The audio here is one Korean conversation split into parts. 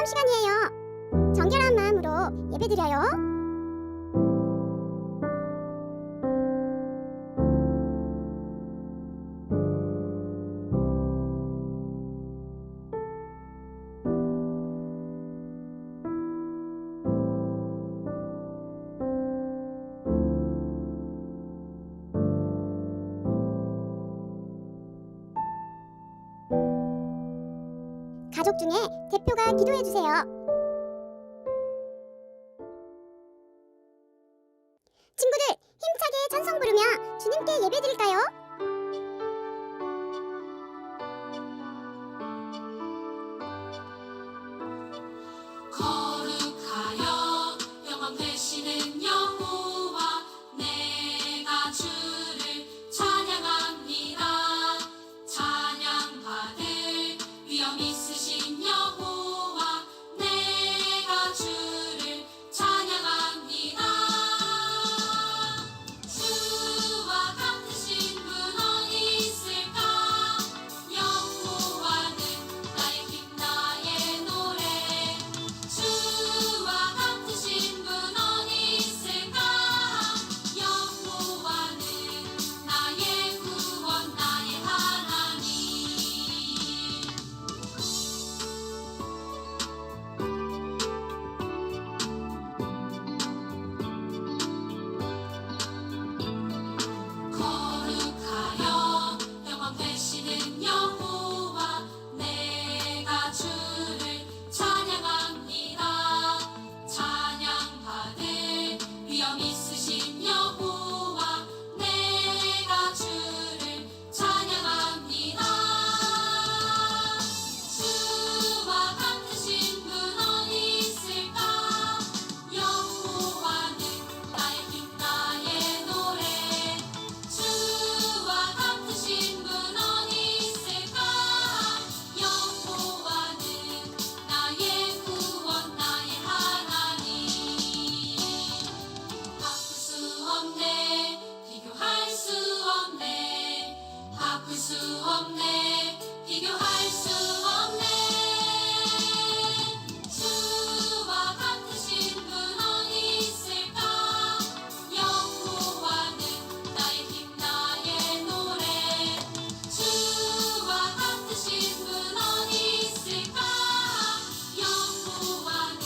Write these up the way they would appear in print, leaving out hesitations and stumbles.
기도하는 시간이에요. 정결한 마음으로 예배드려요. 가족 중에 대표가 기도해주세요. 친구들, 힘차게 찬송 부르며 주님께 예배드릴까요? 거룩하여 영원 되시는 여호와, 내가 주를 찬양합니다. 찬양받을 위엄 있으신 여호와, 내가 주를 찬양합니다. 주와 같으신 분 어디 있을까? 여호와는 나의 힘 나의 노래. 주와 같으신 분 어디 있을까? 여호와는 나의 구원 나의 하나님. 거룩하여 영원 되시는 여호와, 내가 주를 찬양합니다. 찬양받을 위엄 있으신 여호와, 내가 주를 찬양합니다. 주와 같으신 분 어디 있을까? 여호와는 나의 힘 나의 노래. 주와 같으신 분 어디 있을까? 여호와는 나의 구원 나의 하나님. 바꿀 수 없네, 비교할 수 없네. 바꿀 수 없네, 비교할 수 없네. 주와 같으신 분 어디 있을까? 여호와는 나의 힘 나의 노래. 주와 같으신 분 어디 있을까? 여호와는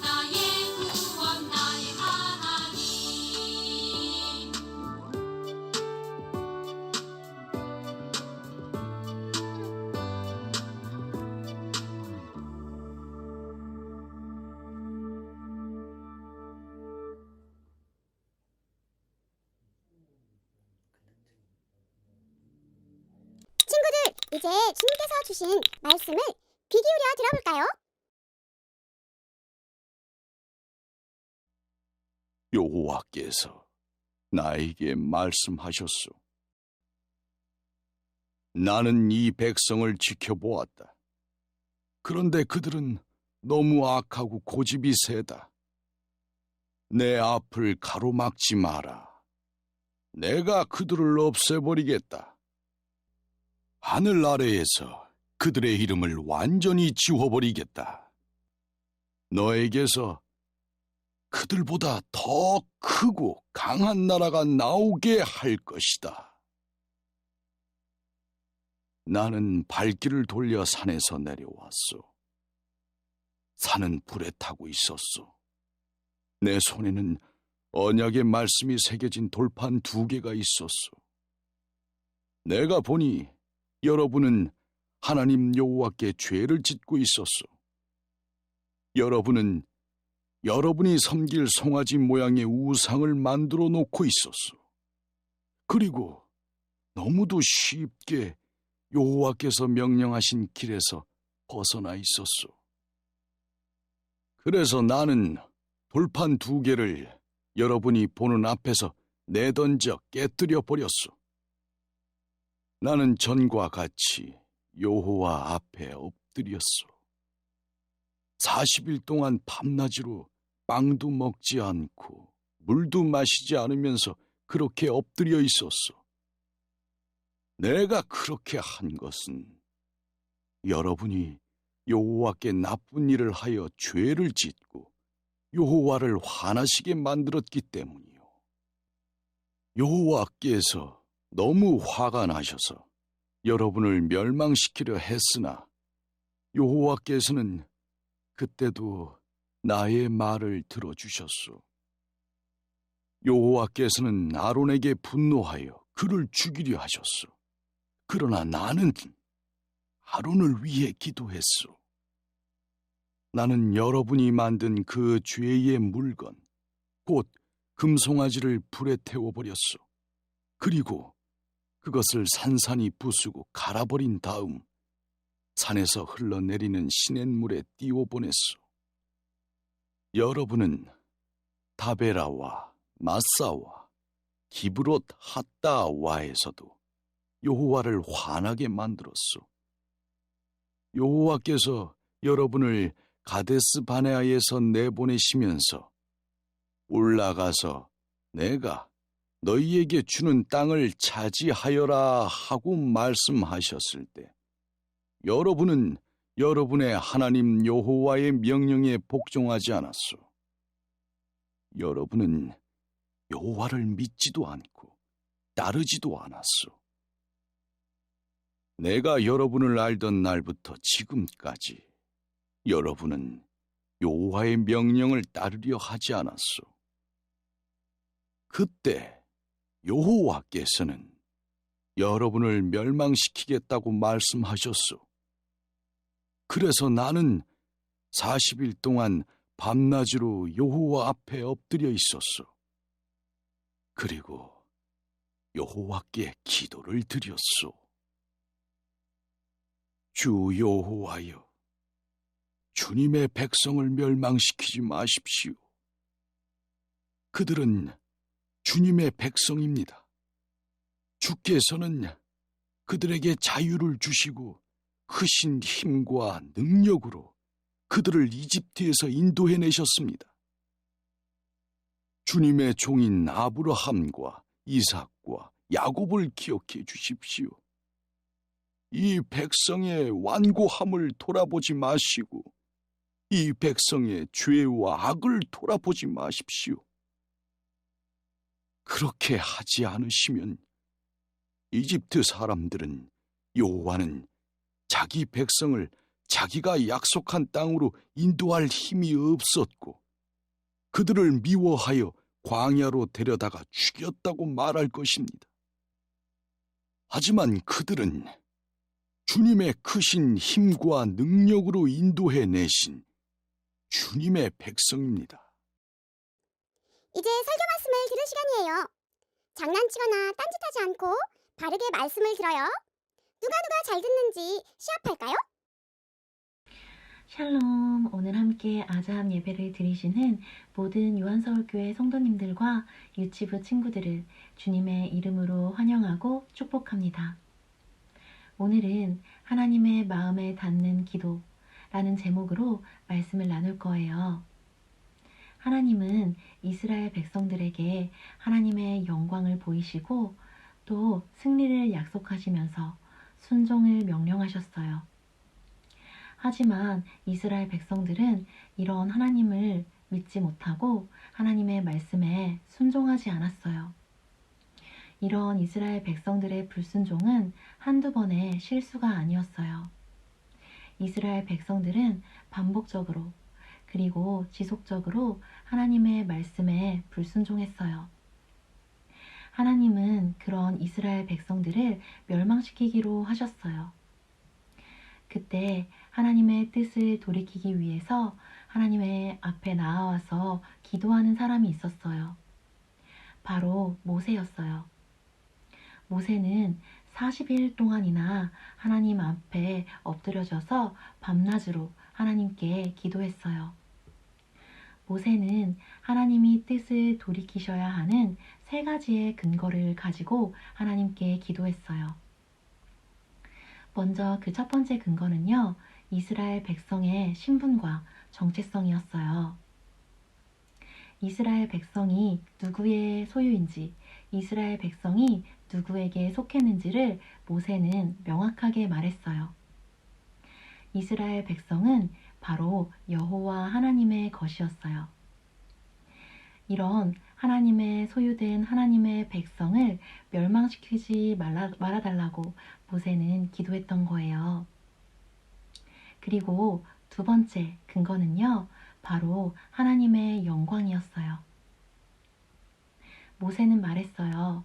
나의 구원 나의 하나님. 친구들, 이제 주님께서 주신 말씀을 귀 기울여 들어볼까요? 여호와께서 나에게 말씀하셨소. 나는 이 백성을 지켜보았다. 그런데 그들은 너무 악하고 고집이 세다. 내 앞을 가로막지 마라. 내가 그들을 없애버리겠다. 하늘 아래에서 그들의 이름을 완전히 지워버리겠다. 너에게서 그들보다 더 크고 강한 나라가 나오게 할 것이다. 나는 발길을 돌려 산에서 내려왔소. 산은 불에 타고 있었소. 내 손에는 언약의 말씀이 새겨진 돌판 2개가 있었소. 내가 보니 여러분은 하나님 여호와께 죄를 짓고 있었소. 여러분은 여러분이 섬길 송아지 모양의 우상을 만들어 놓고 있었소. 그리고 너무도 쉽게 여호와께서 명령하신 길에서 벗어나 있었소. 그래서 나는 돌판 2개를 여러분이 보는 앞에서 내던져 깨뜨려 버렸소. 나는 전과 같이 여호와 앞에 엎드렸소. 40일 동안 밤낮으로 빵도 먹지 않고 물도 마시지 않으면서 그렇게 엎드려 있었소. 내가 그렇게 한 것은 여러분이 여호와께 나쁜 일을 하여 죄를 짓고 여호와를 화나시게 만들었기 때문이요. 여호와께서 너무 화가 나셔서 여러분을 멸망시키려 했으나 여호와께서는 그때도 나의 말을 들어주셨소. 여호와께서는 아론에게 분노하여 그를 죽이려 하셨소. 그러나 나는 아론을 위해 기도했소. 나는 여러분이 만든 그 죄의 물건, 곧 금송아지를 불에 태워버렸소. 그리고 그것을 산산이 부수고 갈아버린 다음 산에서 흘러내리는 시냇물에 띄워보냈소. 여러분은 다베라와 마사와 기브롯 핫다와에서도 여호와를 화나게 만들었소. 여호와께서 여러분을 가데스 바네아에서 내보내시면서 올라가서 내가 너희에게 주는 땅을 차지하여라 하고 말씀하셨을 때 여러분은 여러분의 하나님 여호와의 명령에 복종하지 않았소. 여러분은 여호와를 믿지도 않고 따르지도 않았소. 내가 여러분을 알던 날부터 지금까지 여러분은 여호와의 명령을 따르려 하지 않았소. 그때 여호와께서는 여러분을 멸망시키겠다고 말씀하셨소. 그래서 나는 40일 동안 밤낮으로 여호와 앞에 엎드려 있었소. 그리고 여호와께 기도를 드렸소. 주 여호와여, 주님의 백성을 멸망시키지 마십시오. 그들은 주님의 백성입니다. 주께서는 그들에게 자유를 주시고 크신 힘과 능력으로 그들을 이집트에서 인도해내셨습니다. 주님의 종인 아브라함과 이삭과 야곱을 기억해 주십시오. 이 백성의 완고함을 돌아보지 마시고 이 백성의 죄와 악을 돌아보지 마십시오. 그렇게 하지 않으시면 이집트 사람들은 여호와는 자기 백성을 자기가 약속한 땅으로 인도할 힘이 없었고 그들을 미워하여 광야로 데려다가 죽였다고 말할 것입니다. 하지만 그들은 주님의 크신 힘과 능력으로 인도해내신 주님의 백성입니다. 이제 설교 말씀을 들을 시간이에요. 장난치거나 딴짓하지 않고 바르게 말씀을 들어요. 누가 잘 듣는지 시합할까요? 샬롬, 오늘 함께 아자함 예배를 드리시는 모든 요한서울교회 성도님들과 유치부 친구들을 주님의 이름으로 환영하고 축복합니다. 오늘은 하나님의 마음에 닿는 기도라는 제목으로 말씀을 나눌 거예요. 하나님은 이스라엘 백성들에게 하나님의 영광을 보이시고 또 승리를 약속하시면서 순종을 명령하셨어요. 하지만 이스라엘 백성들은 이런 하나님을 믿지 못하고 하나님의 말씀에 순종하지 않았어요. 이런 이스라엘 백성들의 불순종은 한두 번의 실수가 아니었어요. 이스라엘 백성들은 반복적으로 그리고 지속적으로 하나님의 말씀에 불순종했어요. 하나님은 그런 이스라엘 백성들을 멸망시키기로 하셨어요. 그때 하나님의 뜻을 돌이키기 위해서 하나님의 앞에 나아와서 기도하는 사람이 있었어요. 바로 모세였어요. 모세는 40일 동안이나 하나님 앞에 엎드려져서 밤낮으로 하나님께 기도했어요. 모세는 하나님이 뜻을 돌이키셔야 하는 3가지의 근거를 가지고 하나님께 기도했어요. 먼저 그 첫 번째 근거는요, 이스라엘 백성의 신분과 정체성이었어요. 이스라엘 백성이 누구의 소유인지, 이스라엘 백성이 누구에게 속했는지를 모세는 명확하게 말했어요. 이스라엘 백성은 바로 여호와 하나님의 것이었어요. 이런 하나님의 소유된 하나님의 백성을 멸망시키지 말아달라고 모세는 기도했던 거예요. 그리고 두 번째 근거는요, 바로 하나님의 영광이었어요. 모세는 말했어요.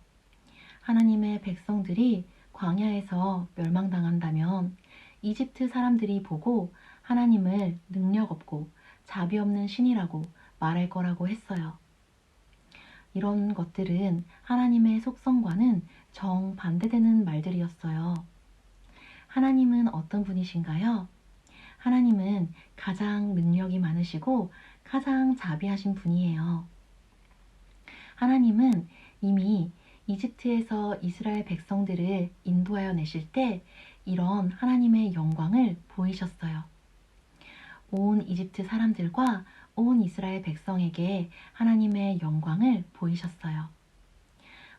하나님의 백성들이 광야에서 멸망당한다면 이집트 사람들이 보고 하나님을 능력 없고 자비 없는 신이라고 말할 거라고 했어요. 이런 것들은 하나님의 속성과는 정반대되는 말들이었어요. 하나님은 어떤 분이신가요? 하나님은 가장 능력이 많으시고 가장 자비하신 분이에요. 하나님은 이미 이집트에서 이스라엘 백성들을 인도하여 내실 때 이런 하나님의 영광을 보이셨어요. 온 이집트 사람들과 온 이스라엘 백성에게 하나님의 영광을 보이셨어요.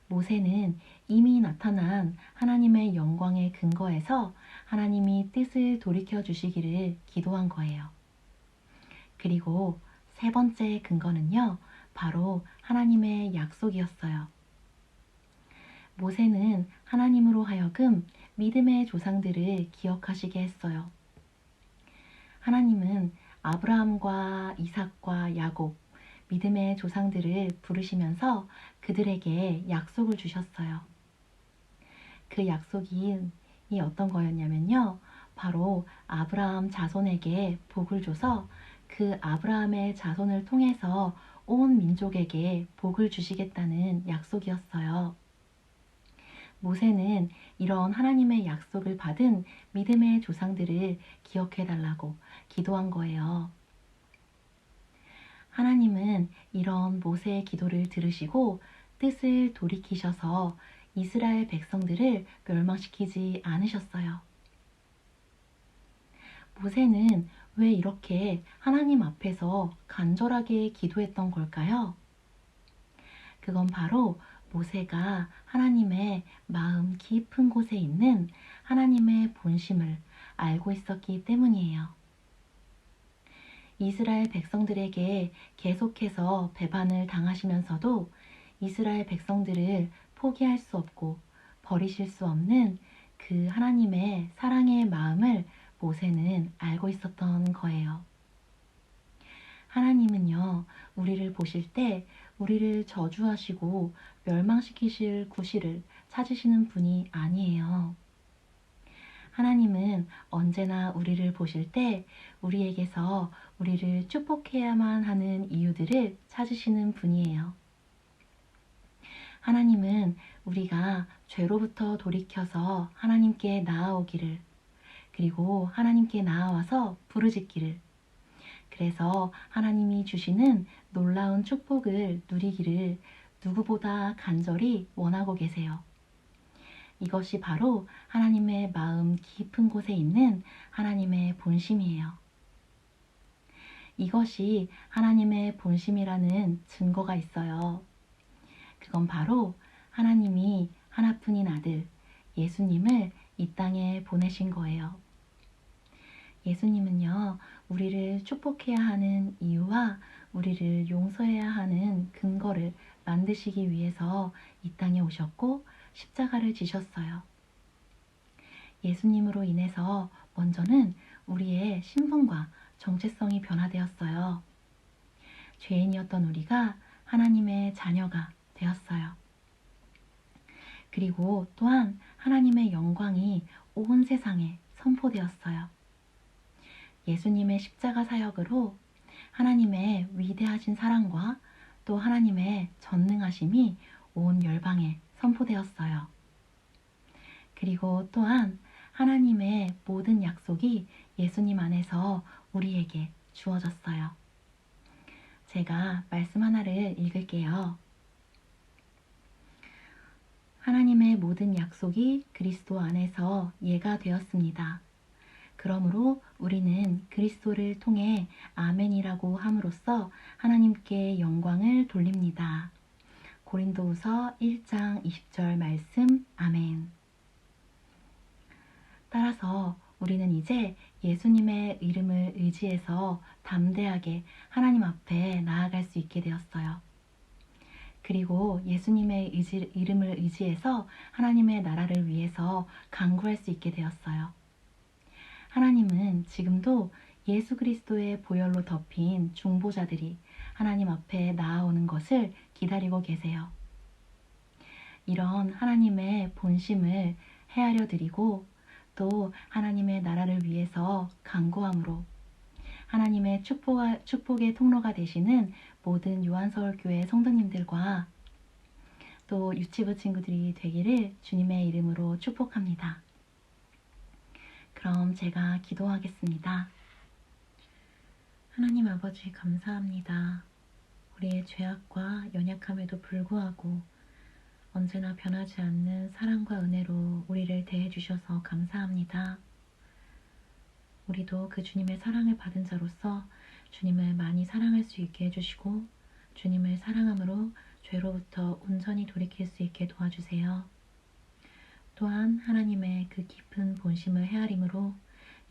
모세는 이미 나타난 하나님의 영광의 근거에서 하나님이 뜻을 돌이켜 주시기를 기도한 거예요. 그리고 세 번째 근거는요, 바로 하나님의 약속이었어요. 모세는 하나님으로 하여금 믿음의 조상들을 기억하시게 했어요. 하나님은 아브라함과 이삭과 야곱, 믿음의 조상들을 부르시면서 그들에게 약속을 주셨어요. 그 약속이 어떤 거였냐면요, 바로 아브라함 자손에게 복을 줘서 그 아브라함의 자손을 통해서 온 민족에게 복을 주시겠다는 약속이었어요. 모세는 이런 하나님의 약속을 받은 믿음의 조상들을 기억해달라고 기도한 거예요. 하나님은 이런 모세의 기도를 들으시고 뜻을 돌이키셔서 이스라엘 백성들을 멸망시키지 않으셨어요. 모세는 왜 이렇게 하나님 앞에서 간절하게 기도했던 걸까요? 그건 바로 모세가 하나님의 마음 깊은 곳에 있는 하나님의 본심을 알고 있었기 때문이에요. 이스라엘 백성들에게 계속해서 배반을 당하시면서도 이스라엘 백성들을 포기할 수 없고 버리실 수 없는 그 하나님의 사랑의 마음을 모세는 알고 있었던 거예요. 하나님은요, 우리를 보실 때 우리를 저주하시고 멸망시키실 구실을 찾으시는 분이 아니에요. 하나님은 언제나 우리를 보실 때 우리에게서 우리를 축복해야만 하는 이유들을 찾으시는 분이에요. 하나님은 우리가 죄로부터 돌이켜서 하나님께 나아오기를, 그리고 하나님께 나아와서 부르짖기를, 그래서 하나님이 주시는 놀라운 축복을 누리기를 누구보다 간절히 원하고 계세요. 이것이 바로 하나님의 마음 깊은 곳에 있는 하나님의 본심이에요. 이것이 하나님의 본심이라는 증거가 있어요. 그건 바로 하나님이 하나뿐인 아들 예수님을 이 땅에 보내신 거예요. 예수님은요, 우리를 축복해야 하는 이유와 우리를 용서해야 하는 근거를 만드시기 위해서 이 땅에 오셨고 십자가를 지셨어요. 예수님으로 인해서 먼저는 우리의 신분과 정체성이 변화되었어요. 죄인이었던 우리가 하나님의 자녀가 되었어요. 그리고 또한 하나님의 영광이 온 세상에 선포되었어요. 예수님의 십자가 사역으로 하나님의 위대하신 사랑과 또 하나님의 전능하심이 온 열방에 선포되었어요. 그리고 또한 하나님의 모든 약속이 예수님 안에서 우리에게 주어졌어요. 제가 말씀 하나를 읽을게요. 하나님의 모든 약속이 그리스도 안에서 예가 되었습니다. 그러므로 우리는 그리스도를 통해 아멘이라고 함으로써 하나님께 영광을 돌립니다. 고린도후서 1장 20절 말씀 아멘. 따라서 우리는 이제 이제 예수님의 이름을 의지해서 담대하게 하나님 앞에 나아갈 수 있게 되었어요. 그리고 예수님의 이름을 의지해서 하나님의 나라를 위해서 간구할 수 있게 되었어요. 하나님은 지금도 예수 그리스도의 보혈로 덮인 중보자들이 하나님 앞에 나아오는 것을 기다리고 계세요. 이런 하나님의 본심을 헤아려 드리고 또 하나님의 나라를 위해서 간구함으로 하나님의 축복의 통로가 되시는 모든 요한서울교회 성도님들과 또 유치부 친구들이 되기를 주님의 이름으로 축복합니다. 그럼 제가 기도하겠습니다. 하나님 아버지 감사합니다. 우리의 죄악과 연약함에도 불구하고 언제나 변하지 않는 사랑과 은혜로 우리를 대해주셔서 감사합니다. 우리도 그 주님의 사랑을 받은 자로서 주님을 많이 사랑할 수 있게 해주시고 주님을 사랑함으로 죄로부터 온전히 돌이킬 수 있게 도와주세요. 또한 하나님의 그 깊은 본심을 헤아림으로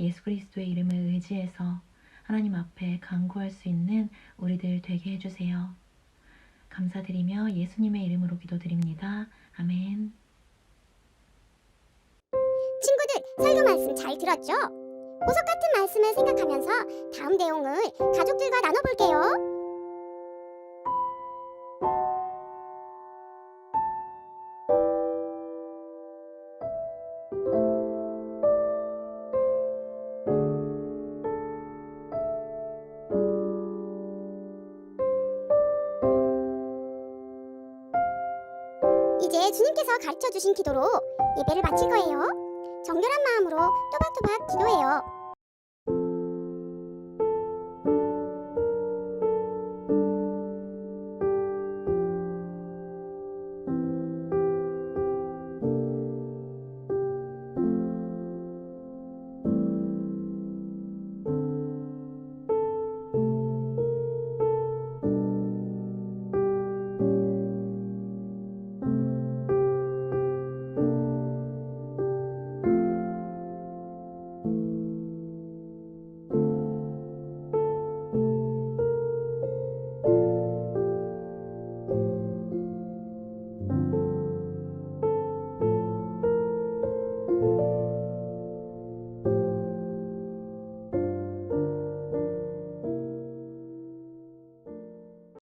예수 그리스도의 이름을 의지해서 하나님 앞에 간구할 수 있는 우리들 되게 해주세요. 감사드리며 예수님의 이름으로 기도드립니다. 아멘. 친구들, 설교 말씀 잘 들었죠? 보석 같은 말씀을 생각하면서 다음 내용을 가족들과 나눠볼게요. 이제 주님께서 가르쳐주신 기도로 예배를 마칠 거예요. 정결한 마음으로 또박또박 기도해요.